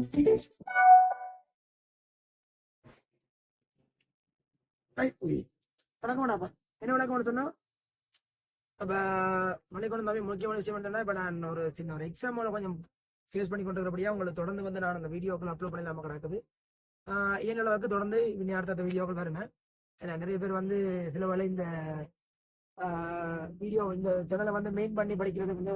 வணக்கம் என்ன வணக்கம் சொன்னா அப்ப மணிக்கொண்டு தம்பி முக்கியமான விஷயம் என்னன்னா இப்ப நான் ஒரு சின்ன ஒரு எக்ஸாமோட கொஞ்சம் ஃபேஸ் பண்ணி கொண்டிருக்கிறபடியா உங்களுக்கு தொடர்ந்து வந்து நான் அந்த வீடியோக்கள் அப்லோட் பண்ணலாம கிடக்குது. என்னளவுக்கு தொடர்ந்து இனி அடுத்த வீடியோக்கள் வருங்க. ஏன்னா நிறைய பேர் வந்து சில வேளை இந்த வீடியோ இந்த சேனலை வந்து மெயின் பண்ணி படிக்கிறது வந்து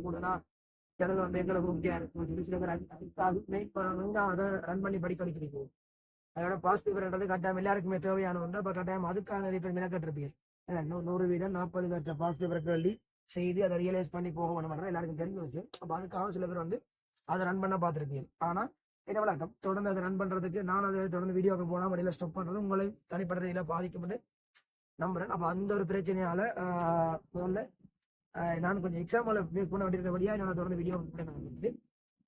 கூடதான் சேனல் வந்து எங்களுக்கு உறுதியா இருக்கும். சில பேர் அதுக்காக மெயின் பண்ணணும் அதை ரன் பண்ணி படிக்க வைக்கிறீங்க. அதோட பாசிட்டிவ்ன்றது கட்டாயம் எல்லாருக்குமே தேவையான ஒன்று. அப்போ கட்டாயம் அதுக்காக நிறைய பேர் மினக்கட்டிருப்பீங்க. 100% 40 பேர்த்த பாசிட்டிவ் கேள்வி செய்து அதை ரியலைஸ் பண்ணி போக வேணும் எல்லாருக்கும் தெரிஞ்ச விஷயம். அப்போ அதுக்காக சில பேர் வந்து அதை ரன் பண்ண பார்த்துருப்பீங்க. ஆனால் என்ன வழக்கம் தொடர்ந்து அதை ரன் பண்றதுக்கு நான் அதை தொடர்ந்து வீடியோக்கு போனால் வழியில ஸ்டாப் பண்றது உங்களை தனிப்பட்ட ரீதியில் பாதிக்கப்பட்டு நம்புறேன். அப்போ அந்த ஒரு பிரச்சனையால முதல்ல நான் கொஞ்சம் எக்ஸாம்பிள் ஃபேஸ் பண்ண வேண்டியிருக்கபடியா நான் தொடர்ந்து வீடியோ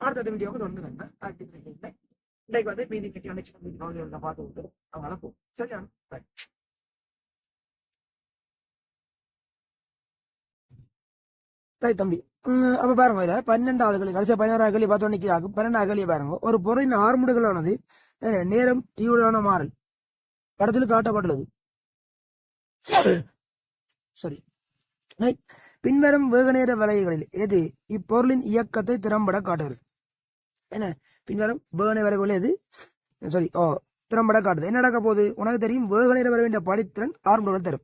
அடுத்த வீடியோவுக்கு தொடர்ந்து இன்றைக்கு வந்து மீதி கட்டி பார்த்து விட்டு அவங்களால போ சரியா. ரைட் தம்பி. அப்ப பாருங்க இதை 12வது கேள்வி கடைசியா 16வது கேள்வி பார்த்தோன்னைக்கு ஆகும். 12வது கேள்வி பாருங்க. ஒரு பொருளின் ஆர்முடுகளானது நேரம் தீவிரமான மாறல் படத்தில் காட்டப்பட்டுள்ளது. சரி பின்வரும் வேகநேர வளைவுகளில் எது இப்பொருளின் இயக்கத்தை திறம்பட காட்டுகிறது? என்ன பின்வரும் வேகநேர வளைவுகள் எது சரி திறம்பட காட்டுது? என்ன நடக்க போகுது உனக்கு தெரியும். வேகநேர வரவேண்டிய படித்திறன் ஆர்முடுகள் தரும்.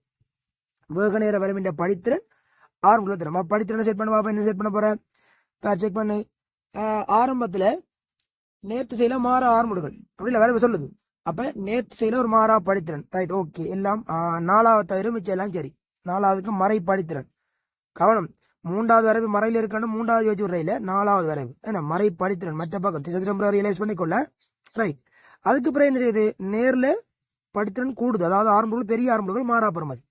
வேகநேர வரவேண்டிய படித்திறன் ஆர்முடுகள் தரும். படித்திறனை செட் பண்ண என்ன செட் பண்ண போறேன் செக் பண்ணு. ஆரம்பத்துல நேர்த்திசையில மாற ஆர்முடுகள் அப்படி இல்லை வேற சொல்லுது. அப்ப நேர்த்திசையில ஒரு மாறா படித்திறன் ரைட் ஓகே எல்லாம் 4வது தவிர மிச்சம் எல்லாம் சரி. 4வதுக்கு மறை படித்திறன் கவனம். 3வது வரைவு மறையில இருக்கணும். 3வது யோசிச்சு விடுறையில 4வது வரைவு ஏன்னா மறை படித்திறன் மற்ற பக்கம் ரியலைஸ் பண்ணிக்கொள்ள ரைட். அதுக்கு பிறகு என்ன செய்யுது நேர்ல படித்திறன் கூடுது. அதாவது ஆரம்பங்கள் பெரிய ஆரம்பங்கள் மாறா பெறுமதி.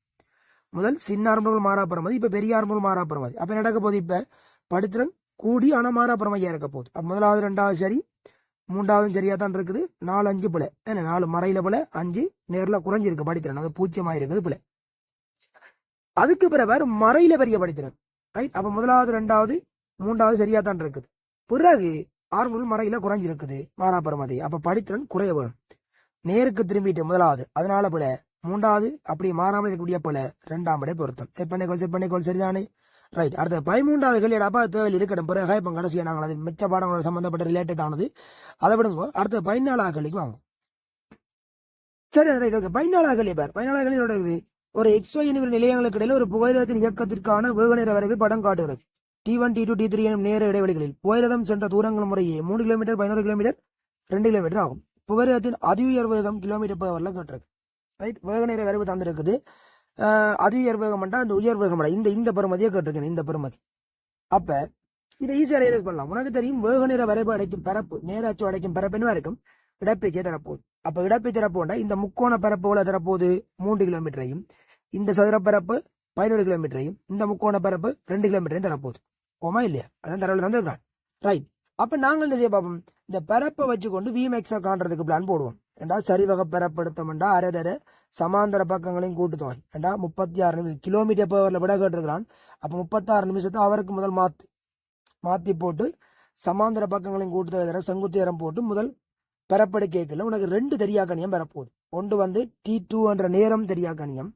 முதல் சின்ன ஆரம்பங்கள் மாறா பெறுமதி இப்ப பெரிய ஆரம்பங்கள் மாறா பெறுமதி. அப்ப நடக்க போகுது இப்ப படித்திறன் கூடி ஆனா மாறா பெறுமதியா இருக்க போகுது. அப்ப 1வது 2வது சரி 3வது சரியா தான் இருக்குது. 4 5 பிள்ளை ஏன்னா 4 மறையில பிள்ளை 5 நேர்ல குறைஞ்சிருக்கு படித்திறன் அது பூச்சியமா இருக்குது பிள்ளை. அதுக்கு பிறகு மறையில பெரிய படித்திறன் ரைட். அப்ப 1வது 2வது 3வது சரியா தான் இருக்குது. பிறகு ஆர்முகள் மறையில குறைஞ்சிருக்குது மாறா பெறுமதி. அப்ப படித்திறன் குறைய வேணும். நேருக்கு திரும்பிட்டு 1வது அதனால பிள்ள 3வது அப்படி மாறாமல் இருக்கக்கூடிய பிள்ள 2ஆம் படை பொருத்தம். செட் பண்ணிக்கோள் சரிதானே ரைட். அடுத்த 13வது கேள்வி அப்பா தேவையில் இருக்கட்டும். பிறகு இப்போ கடைசியா நாங்கள் அது மிச்ச பாடங்களோட சம்பந்தப்பட்ட ரிலேட்டட் ஆனது அதை விடுங்க. அடுத்த 14வது கேள்விக்கு வாங்க. சரி ரைட் ஓகே. 14வது கேள்வி பார். 14வது கேள்வி ஒரு XY எனும் நிலையங்களுக்கு இடையில ஒரு புகையிரத்தின் இயக்கத்திற்கான வேகநேர வரைவை படம் காட்டுகிறது. T1 T2 T3 எனும் நேர இடைவெளிகளில் புகையிரதம் சென்ற தூரங்கள் முறையே 3 கிலோமீட்டர் 11 கிலோமீட்டர் 2 கிலோமீட்டர் ஆகும். புகையிரத்தின் அதிஉயர் வேகம் கிலோமீட்டர்/ஹவர்ல கேட்டிருக்கு ரைட். வேகநேர வரைவு தந்திருக்குது. அதிஉயர் வேகம் அந்த உயர் வேகம் இந்த பெறுமதியை கேட்டிருக்கேன் இந்த பெறுமதி. அப்ப இதை ஈஸியாக ரியலைஸ் பண்ணலாம். உனக்கு தெரியும் வேகநேர வரைவு அடைக்கும் பரப்பு நேராச்சு அடைக்கும் பரப்பு என்ன இருக்கும் இடப்பேச்சை தரப்போகுது. அப்ப இடப்பேச்சை தரப்போண்டா இந்த முக்கோண பரப்பு தரப்போகுது 3 கிலோமீட்டரையும் இந்த சதுர பரப்பு 11 கிலோமீட்டரையும் இந்த முக்கோண பரப்பு 2 கிலோமீட்டரையும் தரப்போகுது. ஓமா இல்லையா அதான் தரவில் தந்துருக்கான் ரைட். அப்ப நாங்கள் என்ன செய்ய பார்ப்போம் இந்த பரப்பை வச்சுக்கொண்டு விமேக்ஸா காண்றதுக்கு பிளான் போடுவோம். ரெண்டா சரிவக பரப்படுத்தோம்டா அரை சமாந்தர பக்கங்களையும் கூட்டுத்தொகை ரெண்டா 36 கிலோமீட்டர்/ஹவர்ல விட கேட்டிருக்கிறான். அப்ப 36 நிமிஷத்தை அவருக்கு முதல் மாத்தி போட்டு சமாந்தர பக்கங்களையும் கூட்டுத்தொகை செங்குத்தியரம் போட்டு முதல் பெறப்பட கேட்கல உனக்கு 2 தெரியாக்கணியம் பெறப்போகுது. ஒன்று வந்து T2 என்ற நேரம் தெரியாக்கணியம்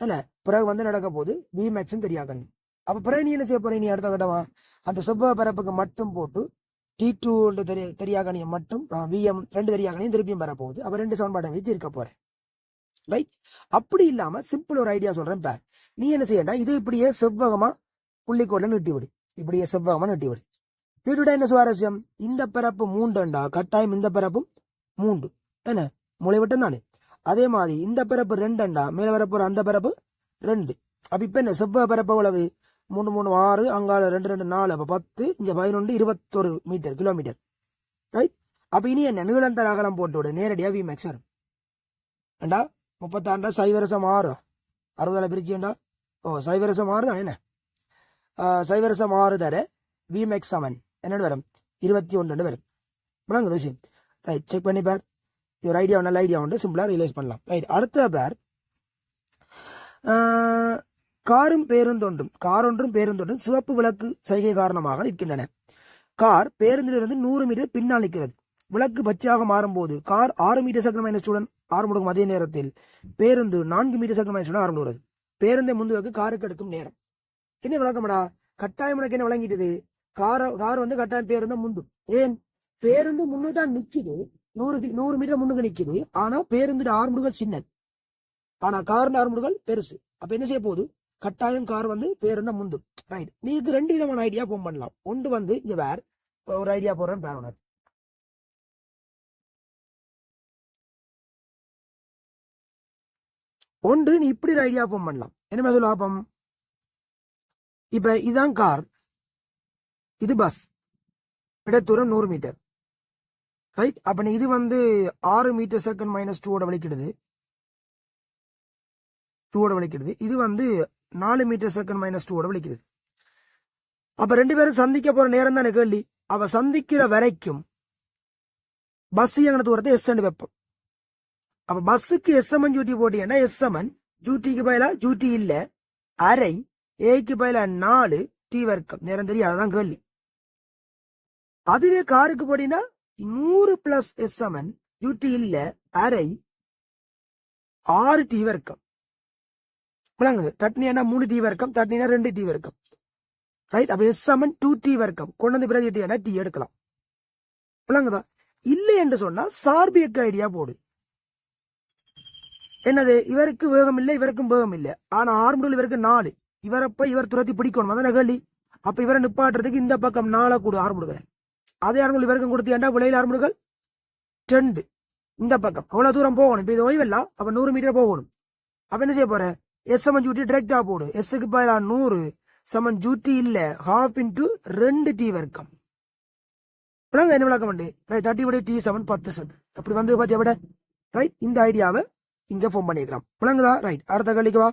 இல்ல பிறகு வந்து நடக்க போகுது விமேக்ஸும் தெரியாக்கணியம். அப்ப பிறகு நீ என்ன செய்ய போற நீ அடுத்த கட்டமா அந்த செவ்வக பரப்புக்கு மட்டும் போட்டு T2 தெரியாக்கணியம் மட்டும் VM 2 தெரியாக்கணியம் திருப்பியும் பெறப்போகுது. அப்ப 2 சமன்பாட்டை வைத்து இருக்க போறேன் ரைட். அப்படி இல்லாம சிம்பிள் ஒரு ஐடியா சொல்றேன் பார். நீ என்ன செய்யண்டா இது இப்படியே செவ்வகமா புள்ளிக்கோட நீட்டி விடு. இப்படியே செவ்வகமா நீட்டி விடு. வீட்டுடா என்ன சுவாரஸ்யம் இந்த பரப்பு 3 கட்டாயம் இந்த பரப்பும் 3 என்ன மூளைவட்டம் தானே. அதே மாதிரி இந்த பரப்பு 2 மேல வரப்போற அந்த பரப்பு 2. அப்ப இப்ப என்ன செவ்வக பரப்பு எவ்வளவு 3 3 6 அங்கால 2 2 4 அப்ப 10 இங்க 11 21 மீட்டர் கிலோமீட்டர் ரைட். அப்ப இனி என்ன நீளம் தர அகலம் போட்டு விடு நேரடியா விமேக்ஸ் வரும். ஏண்டா 36 சைவரசம் 6 60 பிரிச்சுண்டா 0 6 தானே என்ன 0 6 தர விமேக்ஸ் 7 என்ன வரும் 21 வரும். விளங்குது விஷயம் ரைட். செக் பண்ணி பார். ஒரு ஐடியா நல்ல ஐடியா உண்டு சிம்பிளா ரியலைஸ் பண்ணலாம் ரைட். அடுத்த பார் காரும் பேருந்தொன்றும் சிவப்பு விளக்கு சைகை காரணமாக நிற்கின்றன. கார் பேருந்திலிருந்து 100 மீட்டர் பின்னால் நிற்கிறது. விளக்கு பச்சையாக மாறும்போது கார் 6 மீட்டர் செகண்ட் மைனஸ் ஆரம்பிக்கும். அதே நேரத்தில் பேருந்து 4 மீட்டர் செகண்ட் மைனஸ் ஆரம்பிடுகிறது. பேருந்தை முந்துவதற்கு காருக்கு எடுக்கும் நேரம். என்ன விளக்கமாடா? கட்டாயம் உனக்கு என்ன விளங்கிட்டது? கார் வந்து கட்டாயம் பேருந்து முந்தும். ஏன்? பேருந்து முன்னுதான் நிக்குது, 100 மீட்டர் முன்னுக்கு நிக்குது. ஆனா பேருந்து ஆரம்புகள் சின்ன, ஆனா கார் ஆரம்புகள் பெருசு. அப்ப என்ன செய்ய போகுது? கட்டாயம் கார் வந்து பேருந்த முந்தும். ரைட். நீக்கு 2 விதமான ஐடியா போன் பண்ணலாம். ஒன்று வந்து இங்க வேற ஒரு ஐடியா போடுறேன் பேர். ஒன்று நீ இப்படி ஒரு ஐடியா போன் பண்ணலாம். என்ன சொல்ல ஆப்பம்? இப்ப இதுதான் கார், இது பஸ், இடத்தூரம் 100 மீட்டர். ரைட். அப்ப நீ இது வந்து 6 மீட்டர் செகண்ட் மைனஸ் 2 வலிக்கிடுது. இது வந்து 4 மீட்டர் செகண்ட் மைனஸ் 2 வலிக்குது. அப்ப 2 பேரும் சந்திக்க போற நேரம் தானே கேள்வி. அவ சந்திக்கிற வரைக்கும் பஸ் எங்க தூரத்தை எஸ் வைப்போம். அப்ப பஸ்ஸுக்கு எஸ்எம்என் டியூட்டி போட்டீங்கன்னா எஸ்எம்என் டியூட்டிக்கு பதிலா டியூட்டி இல்ல அரை, ஏக்கு பதிலா 4 டி வர்க்கம். நேரம் தெரியும், அதுதான் கேள்வி. அதுவே காருக்கு போட்டீங்கன்னா 100 பிளஸ் எஸ்எம்என் டியூட்டி இல்ல அரை 6 டி வர்க்கம். விளங்குது? தட்னியா 3 டி வர்க்கம், தட்னினா 2 டி வர்க்கம். ரைட். அப்ப எஸ்எம்என் 2 டி வர்க்கம் கொண்டு வந்து பிறகு டி எடுக்கலாம். விளங்குதா? இல்லை என்று சொன்னா சார்பியக்க ஐடியா போடு. என்னது? இவருக்கு வேகம் இல்லை, இவருக்கும் வேகம் இல்லை. ஆனா ஆர்முடல் இவருக்கு 4. இவரப்ப இவர் துரத்தி பிடிக்கணும். அதான கேள்வி. அப்ப இவரை நிப்பாட்டுறதுக்கு இந்த பக்கம் 4 கூடு ஆர்முடுகள். அதே ஆர்முடல் இவருக்கும் கொடுத்தியாண்டா விளையில ஆர்முடுகள் 2. இந்த பக்கம் அவ்வளவு தூரம் போகணும். இப்ப இது ஓய்வில்லா, அப்ப 100 மீட்டர் போகணும். அப்ப என்ன செய்ய போற? எஸ் சமன் டியூட்டி டிரெக்டா போடு. எஸ்க்கு பதிலா 100 சமன் டியூட்டி இல்ல ஹாஃப் இன்டு 2 டி வர்க்கம். என்ன விளக்கம் உண்டு? ரைட். 30 t 7 10 cent. அப்படி வந்து பாத்தியா விட. ரைட். இந்த ஐடியாவை இங்க ஃபோன் பண்ணிக்கலாம். விளங்குதா? ரைட். அடுத்த கேள்விக்கு வா.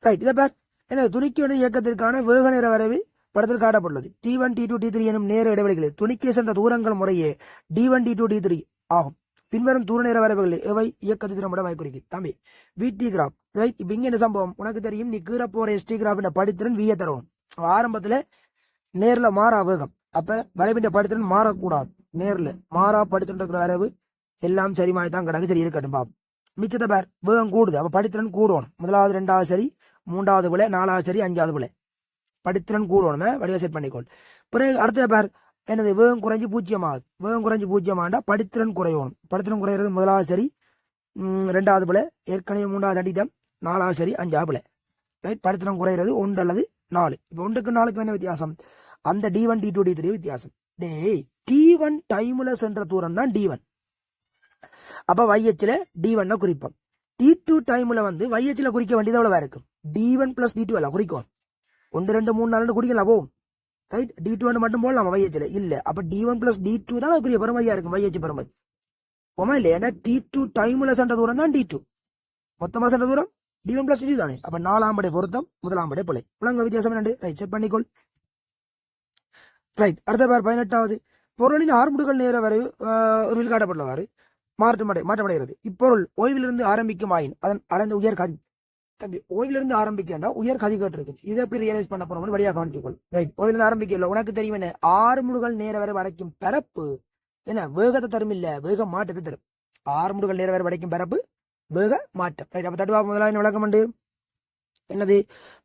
ரைட். இதை பேர் என்ன? துணிக்கு இயக்கத்திற்கான வேக நேர வரைவு படத்தில் காட்டப்பட்டுள்ளது. T1 T2 T3 எனும் நேர இடைவெளிகளில் துணிக்கே சென்ற தூரங்கள் முறையே D1 D2 D3 ஆகும். பின்வரும் தூர நேர வரைவுகளில் எவை இயக்கத்தை திறம்பட வாய்க்குறிக்கு? தம்பி VT கிராப். ரைட். இப்ப இங்க என்ன சம்பவம் உனக்கு தெரியும். நீ கீழ போற ST கிராப் படித்திறன் விய தரணும். ஆரம்பத்துல நேர்ல மாறா வேகம். அப்ப வரைவின் படித்திறன் மாறக்கூடாது. நேர்ல மாறா படித்திறன் வரைவு எல்லாம் சரி மாதிரி தான் கிடக்கு. சரி இருக்கட்டும் பாப். மிச்சத்தை பேர் வேகம் கூடுது. அப்ப படித்திறன் கூடணும். முதலாவது 2வது சரி, 3வது விலை, 4வது சரி, 5வது விலை. படித்திறன் கூடணும். வடிவ செட் பண்ணிக்கொள். பிறகு அடுத்த பேர் என்னது? வேகம் குறைஞ்சு 0 ஆகுது. வேகம் குறைஞ்சு 0 ஆண்டா படித்திறன் குறையணும். படித்திறன் குறையிறது முதலாவது சரி, 2வது விலை, ஏற்கனவே 3வது அடிட்டம், 4வது சரி, 5வது விலை. ரைட். படித்திறன் குறையிறது 1 அல்லது 4. இப்ப 1க்கு 4க்கு என்ன வித்தியாசம்? அந்த D1 D2 D3 வித்தியாசம். டேய், T1 டைம்ல சென்ற தூரம் தான் D1. அப்ப YHல D1 குறிப்போம். T2 டைம்ல வந்து YHல குறிக்க வேண்டியது எவ்வளவு இருக்கும்? D1 பிளஸ் D2 எல்லாம் குறிக்கும். 1 2 3 4 குறிக்கலாம் போகும். ரைட். D2 மட்டும் போடலாம் YHல இல்ல. அப்ப D1 பிளஸ் D2 தான் குறிய பெருமதியா இருக்கும். YH பெருமதி போமா இல்ல. ஏன்னா T2 டைம்ல சென்ற தூரம் தான் D2. மொத்தமா சென்ற தூரம் D1 பிளஸ் D2 தானே. அப்ப 4ஆம் படை பொருத்தம், 1ஆம் படை பிழை. உலக வித்தியாசம் என்னண்டு? ரைட். செக் பண்ணிக்கொள். ரைட். அடுத்த பேர் 18வது. பொருளின் ஆர்முடுகள் நேர வரைவு ஒரு காட்டப்பட்டுள்ளவாறு மாற்றமடைகிறது. இப்பொருள் ஓய்விலிருந்து ஆரம்பிக்கும் ஆயின் அதன் அடைந்த உயர் கதி. தம்பி ஓய்விலிருந்து ஆரம்பிக்கா உயர் கதி கேட்டு இதை எப்படி ரியலைஸ் பண்ண போறோம்? வழியாக கவனித்துக்கொள். ரைட். ஓய்விலிருந்து ஆரம்பிக்கல. உனக்கு தெரியும் என்ன? ஆறுமுடுகள் நேர வரை வரைக்கும் பரப்பு என்ன வேகத்தை தரும் இல்ல, வேக மாற்றத்தை தரும். ஆறுமுடுகள் நேர வரை வரைக்கும் பரப்பு வேக மாற்றம். ரைட். அப்ப தடுவா முதலாவது விளக்கம் உண்டு. என்னது?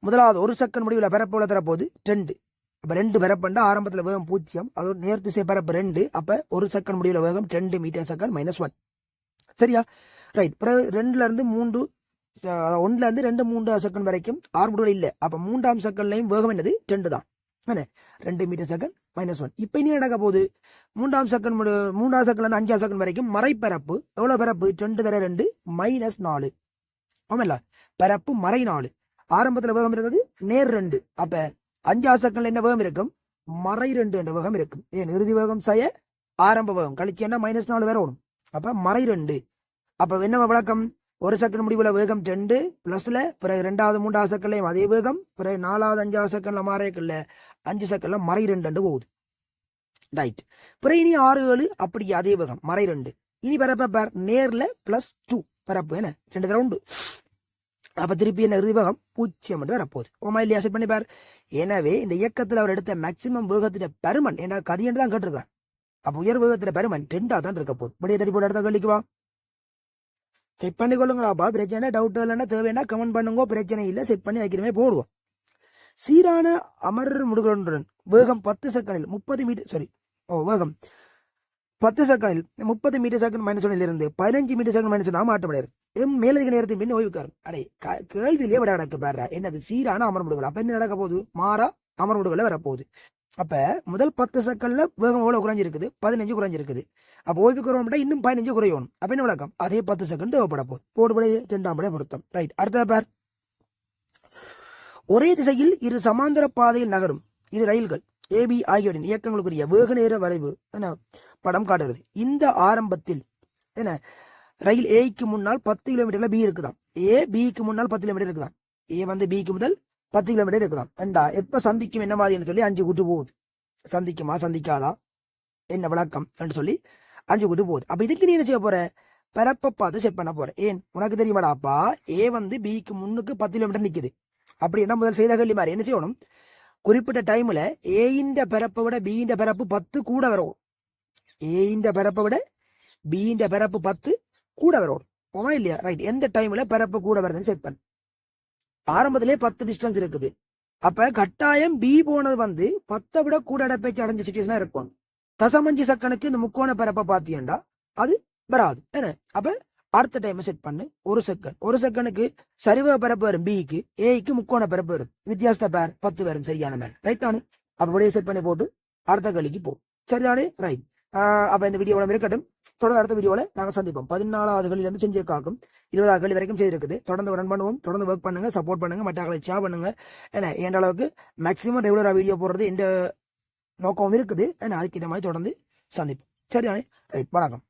முதலாவது 1 செகண்ட் முடிவுல பரப்பு உள்ள தரப்போது 2. அப்ப 2 பரப்புண்டா ஆரம்பத்துல வேகம் 0, அது நேர் திசை பரப்பு 2. அப்ப 1 செகண்ட் முடிவுல வேகம் 2 மீட்டர் செகண்ட் -1. சரியா? ரைட். பிறகு 2ல இருந்து 3 1ல இருந்து 2 3 செகண்ட் வரைக்கும் ஆர்முடுகள் இல்ல. அப்ப 3ஆம் செகண்ட்லயும் வேகம் என்னது? 2 தான். 2 மீட்டர் செகண்ட் -1. இப்ப இனி நடக்க போகுது 3ஆம் செகண்ட்ல இருந்து 5ஆம் செகண்ட் வரைக்கும் மறைப்பரப்பு எவ்வளவு பரப்பு? 2 தர 2 -4. ஆமல்ல. பரப்பு மறை 4. ஆரம்பத்துல வேகம் இருந்தது நேர் 2. அப்ப 5ஆம் செகண்ட்ல என்ன வேகம் இருக்கும்? மறை 2 என்ற வேகம் இருக்கும். ஏன்? இறுதி வேகம் செய்ய ஆரம்ப வேகம் கழிச்சேன்னா -4 வேற ஓடும். அப்ப மறை 2. அப்ப என்ன விளக்கம்? 1 செகண்ட் முடிவுல வேகம் 2 பிளஸ்ல, பிறகு 2வது 3வது செகண்ட்லயும் அதே வேகம், பிறகு 4வது 5வது செகண்ட்ல மாறக்கல 5 செகண்ட்ல மறை 2 போகுது. ரைட். பிறகு இனி 6 7 அப்படி அதே வேகம் மறை 2. இனி பரப்ப நேர்ல +2 பரப்பு என்ன 2 ரவுண்டு. அப்ப திருப்பி என்ன இறுதி வேகம் 0 மட்டும் வரப்போகுது. ஓமா இல்லையா? செட் பண்ணி பாரு. எனவே இந்த இயக்கத்தில் அவர் எடுத்த மேக்சிமம் வேகத்தின் பெருமன் என்ன கதியன்று தான் கேட்டிருக்கான். அப்ப உயர் வேகத்தின் பெருமன் 2 தான் இருக்க போகுது. முடிய தடி போட இடத்த கழிக்குவா செக் பண்ணி கொள்ளுங்களாப்பா. பிரச்சனை டவுட் இல்லைன்னா தேவைன்னா கமெண்ட் பண்ணுங்க. பிரச்சனை இல்லை, செட் பண்ணி வைக்கிறமே போடுவோம். சீரான அமர் முடுகளுடன் வேகம் 10 செகண்டில் 30 மீட்டர் வேகம் 10 செகண்டில் 30 மீட்டர் செகண்ட் -1 இருந்து 15 மீட்டர் செகண்ட் -1 மாற்றமடையாது. மேலதிக நேரத்தின் பின் ஓய்வுக்காரும். அடே கேள்வியிலேயே விட நடக்க பாரு. என்னது சீரான அமர் முடுகள். அப்ப என்ன நடக்க போகுது? மாறா அமர் முடுகளை வரப்போகுது. அப்ப முதல் 10 செகண்ட்ல வேகம் எவ்வளவு குறைஞ்சிருக்குது? 15 குறைஞ்சிருக்குது. அப்ப ஓய்வு குறைவா இன்னும் 15 குறையணும். அப்ப என்ன விளக்கம்? அதே 10 செகண்ட் தேவைப்பட போகுது. போடுபடி 2ஆம் படை பொருத்தம். ரைட். அடுத்த பேர் ஒரே திசையில் இரு சமாந்தர பாதையில் நகரும் இரு ரயில்கள் ஏபி ஆகியோரின் இயக்கங்களுக்குரிய வேக நேர வரைவு படம் காட்டுகிறது. இந்த ஆரம்பத்தில் என்ன ரயில் ஏக்கு முன்னால் 10 கிலோமீட்டர்ல பி இருக்குதான். ஏ பிக்கு முன்னால் 10 கிலோமீட்டர் இருக்குதான். ஏ வந்து பிக்கு முதல் 10 கிலோமீட்டர் இருக்குதான். ஏண்டா எப்ப சந்திக்கும் என்ன மாதிரி சொல்லி 5 கூட்டு போகுது. சந்திக்குமா சந்திக்காதா என்ன விளக்கம் என்று சொல்லி 5 கூட்டு போகுது. அப்ப இதுக்கு நீ என்ன செய்ய போற? பரப்ப பார்த்து செட் பண்ண போற. ஏன் உனக்கு தெரியுமாடாப்பா? ஏ வந்து பிக்கு முன்னுக்கு 10 கிலோமீட்டர் நிக்குது. அப்படி என்ன முதல் செய்த கேள்வி மாதிரி என்ன செய்யணும்? குறிப்பிட்ட டைம்ல ஏயின் பரப்பை விட பியின் பரப்பு 10 கூட வரும். ஏயின் பரப்பை விட பியின் பரப்பு 10 கூட வரும். போமா இல்லையா? ரைட். எந்த டைம்ல பரப்பு கூட வருதுன்னு செட் பண்ணு. ஆரம்பத்திலே 10 டிஸ்டன்ஸ் இருக்குது. அப்ப கட்டாயம் பி போனது வந்து 10 விட கூட இடப்பேச்சு அடைஞ்ச சிச்சுவேஷனா இருக்கும். தசமஞ்சி செகண்டுக்கு இந்த முக்கோண பரப்பை பாத்தீங்கன்னா அது வராது. என்ன? அப்ப அடுத்த டைம் செட் பண்ணு. ஒரு செகண்டுக்கு சரிவக பரப்பு வரும் பிக்கு, ஏக்கு முக்கோண பரப்பு வரும். வித்தியாசத்தை பேர் 10 வரும். சரியான மேல். ரைட் தானே? அப்படியே செட் பண்ணி போட்டு அடுத்த கழிக்கு போ. சரிதானே? ரைட். அப்ப இந்த வீடியோவில் இருக்கட்டும். தொடர்ந்து அடுத்த வீடியோவில் நாங்கள் சந்திப்போம். 14வது கல்வியில இருந்து செஞ்சிருக்காக்கும் 20வது கல்வி வரைக்கும் செய்திருக்குது. தொடர்ந்து ரன் பண்ணுவோம். தொடர்ந்து ஒர்க் பண்ணுங்க, சப்போர்ட் பண்ணுங்க, மற்றவர்களை ஷேர் பண்ணுங்க. ஏன்னா எந்த அளவுக்கு மேக்சிமம் ரெகுலரா வீடியோ போடுறது எந்த நோக்கம் இருக்குது. ஏன்னா அதுக்கிட்ட மாதிரி தொடர்ந்து சந்திப்போம். சரிதானே? ரைட். வணக்கம்.